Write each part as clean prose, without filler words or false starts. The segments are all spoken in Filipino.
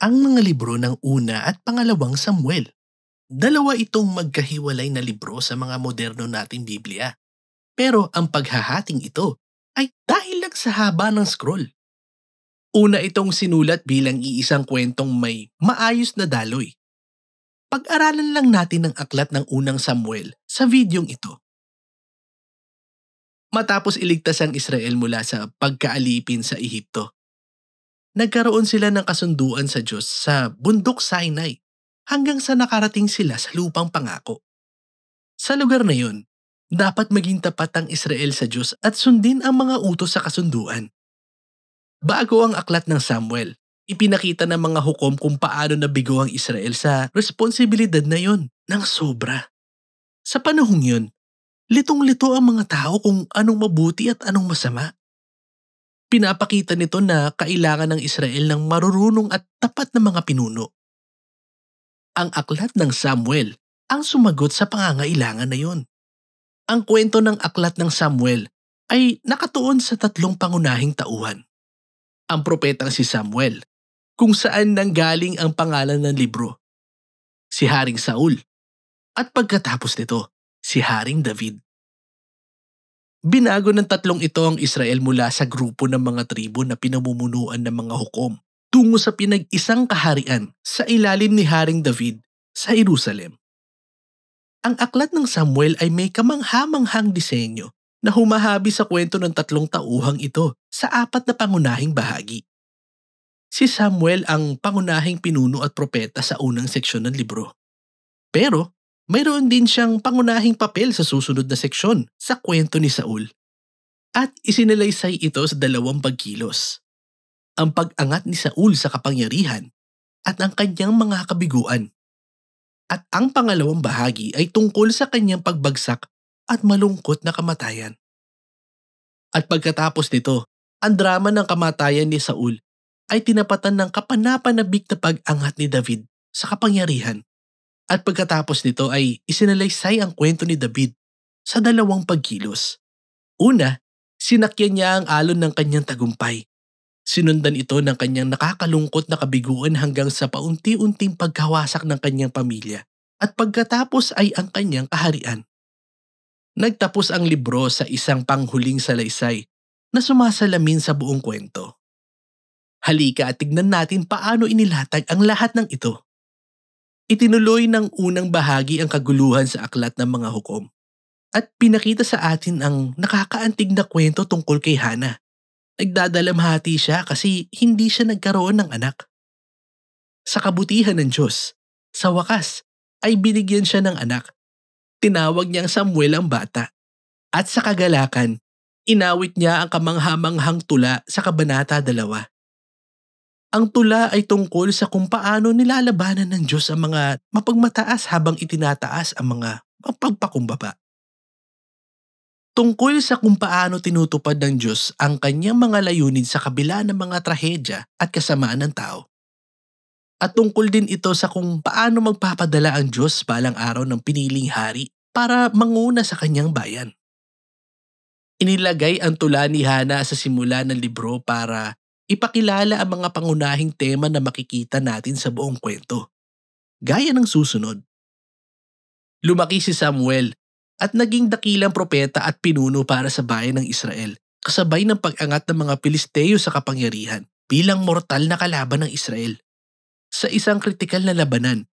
ang mga libro ng una at pangalawang Samuel. Dalawa itong magkahiwalay na libro sa mga moderno nating Biblia. Pero ang paghahating ito ay dahil lang sa haba ng scroll. Una itong sinulat bilang iisang kwentong may maayos na daloy. Pag-aralan lang natin ang aklat ng unang Samuel sa videong ito. Matapos iligtas ang Israel mula sa pagkaalipin sa Ehipto, nagkaroon sila ng kasunduan sa Diyos sa bundok Sinai hanggang sa nakarating sila sa lupang pangako. Sa lugar na yun, dapat maging tapat ang Israel sa Diyos at sundin ang mga utos sa kasunduan. Bago ang aklat ng Samuel, ipinakita ng mga hukom kung paano nabigo ang Israel sa responsibilidad na yon ng sobra. Sa panahong yun, litong-lito ang mga tao kung anong mabuti at anong masama. Pinapakita nito na kailangan ng Israel ng marurunong at tapat na mga pinuno. Ang aklat ng Samuel ang sumagot sa pangangailangan na yon. Ang kwento ng aklat ng Samuel ay nakatuon sa tatlong pangunahing tauhan. Ang propetang si Samuel, kung saan nanggaling ang pangalan ng libro, si Haring Saul, at pagkatapos nito, si Haring David. Binago ng tatlong ito ang Israel mula sa grupo ng mga tribo na pinamumunuan ng mga hukom tungo sa pinag-isang kaharian sa ilalim ni Haring David sa Jerusalem. Ang aklat ng Samuel ay may kamangha-manghang disenyo na humahabi sa kwento ng tatlong tauhang ito sa apat na pangunahing bahagi. Si Samuel ang pangunahing pinuno at propeta sa unang seksyon ng libro. Pero mayroon din siyang pangunahing papel sa susunod na seksyon sa kwento ni Saul. At isinalaysay ito sa dalawang pagkilos. Ang pag-angat ni Saul sa kapangyarihan at ang kanyang mga kabiguan. At ang pangalawang bahagi ay tungkol sa kanyang pagbagsak at malungkot na kamatayan. At pagkatapos nito, ang drama ng kamatayan ni Saul ay tinapatan ng kapanapanabik na pag-angat ni David sa kapangyarihan. At pagkatapos nito ay isinalaysay ang kwento ni David sa dalawang pagkilos. Una, sinakyan niya ang alon ng kanyang tagumpay. Sinundan ito ng kanyang nakakalungkot na kabiguan hanggang sa paunti-unting pagkawasak ng kanyang pamilya. At pagkatapos ay ang kanyang kaharian. Nagtapos ang libro sa isang panghuling salaysay na sumasalamin sa buong kwento. Halika at tignan natin paano inilatag ang lahat ng ito. Itinuloy ng unang bahagi ang kaguluhan sa aklat ng mga hukom at pinakita sa atin ang nakakaantig na kwento tungkol kay Hana. Nagdadalamhati siya kasi hindi siya nagkaroon ng anak. Sa kabutihan ng Diyos, sa wakas ay binigyan siya ng anak. Tinawag niyang Samuel ang bata. At sa kagalakan, inawit niya ang kamangha-manghang tula sa Kabanata 2. Ang tula ay tungkol sa kung paano nilalabanan ng Diyos ang mga mapagmataas habang itinataas ang mga mapagpakumbaba. Tungkol sa kung paano tinutupad ng Diyos ang kanyang mga layunin sa kabila ng mga trahedya at kasamaan ng tao. At tungkol din ito sa kung paano magpapadala ang Diyos balang araw ng piniling hari para manguna sa kanyang bayan. Inilagay ang tula ni Hana sa simula ng libro para ipakilala ang mga pangunahing tema na makikita natin sa buong kwento. Gaya ng susunod. Lumaki si Samuel at naging dakilang propeta at pinuno para sa bayan ng Israel, kasabay ng pag-angat ng mga Pilisteo sa kapangyarihan bilang mortal na kalaban ng Israel. Sa isang kritikal na labanan,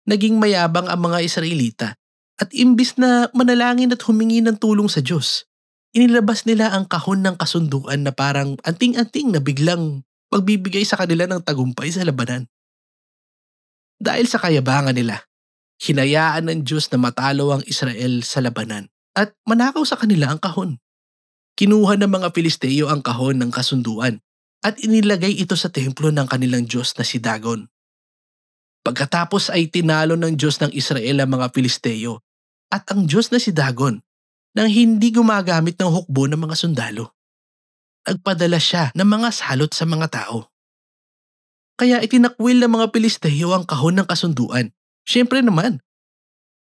naging mayabang ang mga Israelita at imbis na manalangin at humingi ng tulong sa Diyos, inilabas nila ang kahon ng kasunduan na parang anting-anting na biglang pagbibigay sa kanila ng tagumpay sa labanan. Dahil sa kayabangan nila, hinayaan ng Diyos na matalo ang Israel sa labanan at manakaw sa kanila ang kahon. Kinuha ng mga Pilisteo ang kahon ng kasunduan at inilagay ito sa templo ng kanilang Diyos na si Dagon. Pagkatapos ay tinalo ng Diyos ng Israel ang mga Pilisteo at ang Diyos na si Dagon nang hindi gumagamit ng hukbo ng mga sundalo. Nagpadala siya ng mga salot sa mga tao. Kaya itinakwil ng mga Pilisteo ang kahon ng kasunduan. Siyempre naman.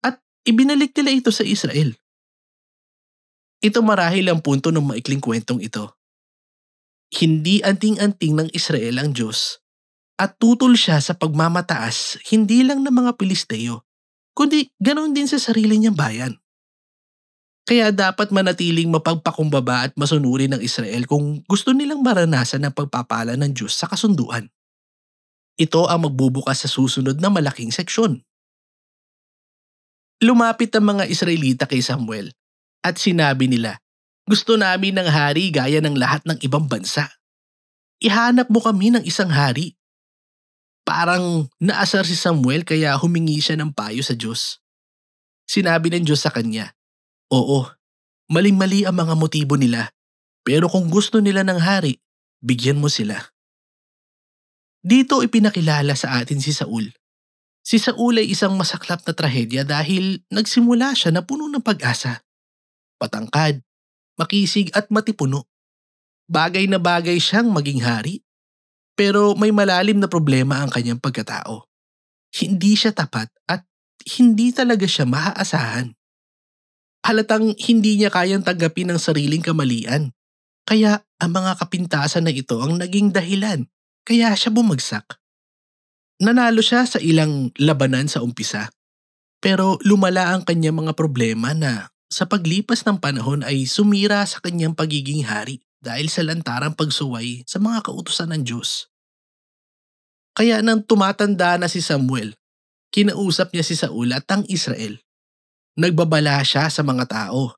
At ibinalik nila ito sa Israel. Ito marahil ang punto ng maikling kwentong ito. Hindi anting-anting ng Israel ang Diyos At tutol siya sa pagmamataas hindi lang ng mga Pilisteo, kundi ganoon din sa sarili niyang bayan. Kaya dapat manatiling mapagpakumbaba at masunurin ng Israel kung gusto nilang maranasan ang pagpapala ng Diyos sa kasunduan. Ito ang magbubukas sa susunod na malaking seksyon. Lumapit ang mga Israelita kay Samuel at sinabi nila, "Gusto namin ng hari gaya ng lahat ng ibang bansa. Ihanap mo kami ng isang hari." Parang naasar si Samuel kaya humingi siya ng payo sa Diyos. Sinabi ng Diyos sa kanya, "Oo, maling-mali ang mga motibo nila, pero kung gusto nila ng hari, bigyan mo sila." Dito ipinakilala sa atin si Saul. Si Saul ay isang masaklap na trahedya dahil nagsimula siya na puno ng pag-asa. Patangkad, makisig at matipuno. Bagay na bagay siyang maging hari. Pero may malalim na problema ang kanyang pagkatao. Hindi siya tapat at hindi talaga siya maaasahan. Halatang hindi niya kayang tanggapin ang sariling kamalian. Kaya ang mga kapintasan na ito ang naging dahilan. Kaya siya bumagsak. Nanalo siya sa ilang labanan sa umpisa. Pero lumala ang kanyang mga problema na sa paglipas ng panahon ay sumira sa kanyang pagiging hari dahil sa lantarang pagsuway sa mga kautusan ng Diyos. Kaya nang tumatanda na si Samuel, kinausap niya si Saul at ang Israel. Nagbabala siya sa mga tao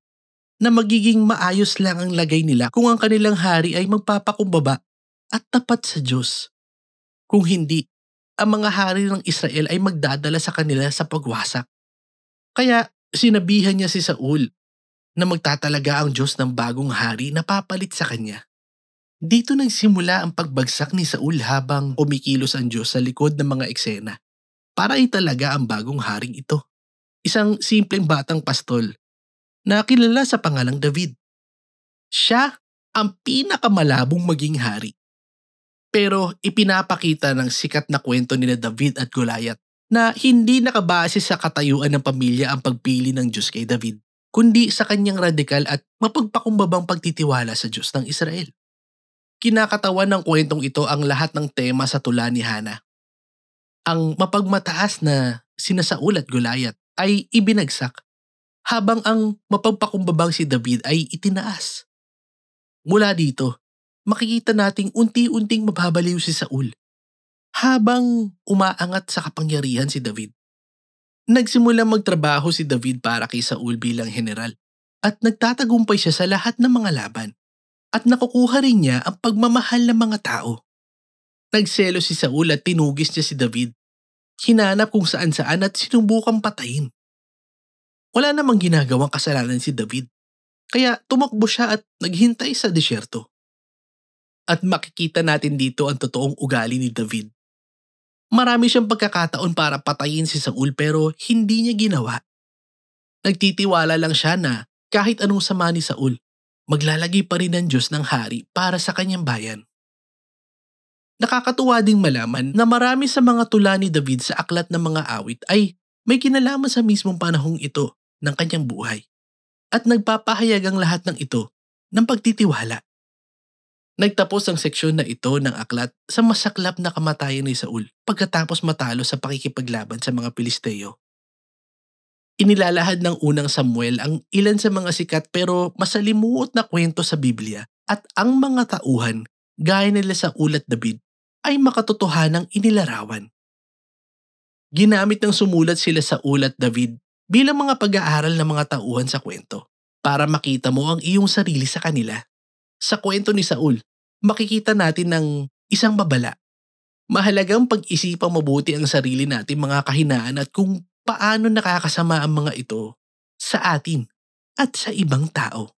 na magiging maayos lang ang lagay nila kung ang kanilang hari ay magpapakumbaba at tapat sa Diyos. Kung hindi, ang mga hari ng Israel ay magdadala sa kanila sa pagwasak. Kaya sinabihan niya si Saul na magtatalaga ang Diyos ng bagong hari na papalit sa kanya. Dito nagsimula ang pagbagsak ni Saul habang kumikilos ang Diyos sa likod ng mga eksena para italaga ang bagong haring ito. Isang simpleng batang pastol na kilala sa pangalang David. Siya ang pinakamalabong maging hari. Pero ipinapakita ng sikat na kwento ni David at Goliath na hindi nakabase sa katayuan ng pamilya ang pagpili ng Diyos kay David, kundi sa kanyang radikal at mapagpakumbabang pagtitiwala sa Diyos ng Israel. Kinakatawan ng kwentong ito ang lahat ng tema sa tula ni Hana. Ang mapagmataas na sina Saul at Goliath ay ibinagsak, habang ang mapagpakumbabang si David ay itinaas. Mula dito, makikita nating unti-unting mababaliw si Saul, habang umaangat sa kapangyarihan si David. Nagsimula magtrabaho si David para kay Saul bilang general, at nagtatagumpay siya sa lahat ng mga laban. At nakukuha rin niya ang pagmamahal ng mga tao. Nagselo si Saul at tinugis niya si David. Hinanap kung saan-saan at sinubukang patayin. Wala namang ginagawang kasalanan si David, kaya tumakbo siya at naghintay sa disyerto. At makikita natin dito ang totoong ugali ni David. Marami siyang pagkakataon para patayin si Saul pero hindi niya ginawa. Nagtitiwala lang siya na kahit anong sama ni Saul, maglalagay pa rin ng Diyos ng hari para sa kanyang bayan. Nakakatuwa ding malaman na marami sa mga tula ni David sa aklat ng mga awit ay may kinalaman sa mismong panahong ito ng kanyang buhay. At nagpapahayag ang lahat ng ito ng pagtitiwala. Nagtapos ang seksyon na ito ng aklat sa masaklap na kamatayan ni Saul pagkatapos matalo sa pakikipaglaban sa mga Pilisteo. Inilalahad ng unang Samuel ang ilan sa mga sikat pero masalimuot na kwento sa Biblia at ang mga tauhan gaya nila Saul at David ay makatotohanang inilarawan. Ginamit ng sumulat sila Saul at David bilang mga pag-aaral ng mga tauhan sa kwento para makita mo ang iyong sarili sa kanila. Sa kwento ni Saul, makikita natin ng isang babala. Mahalagang pag-isipang mabuti ang sarili natin mga kahinaan at kung paano nakakasama ang mga ito sa atin at sa ibang tao.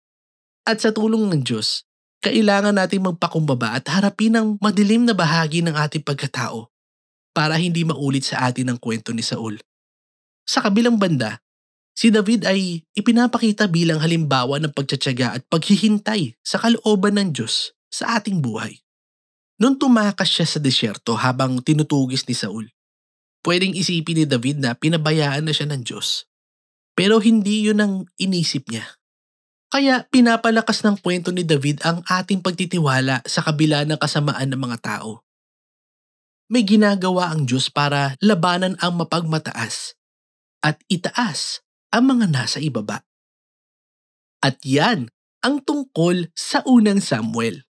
At sa tulong ng Diyos, kailangan natin magpakumbaba at harapin ang madilim na bahagi ng ating pagkatao para hindi maulit sa atin ang kwento ni Saul. Sa kabilang banda, si David ay ipinapakita bilang halimbawa ng pagtitiyaga at paghihintay sa kalooban ng Diyos sa ating buhay. Nung tumakas siya sa disyerto habang tinutugis ni Saul, pwedeng isipin ni David na pinabayaan na siya ng Diyos. Pero hindi yun ang inisip niya. Kaya pinapalakas ng kwento ni David ang ating pagtitiwala sa kabila ng kasamaan ng mga tao. may ginagawa ang Diyos para labanan ang mapagmataas at itaas ang mga nasa ibaba. At yan ang tungkol sa unang Samuel.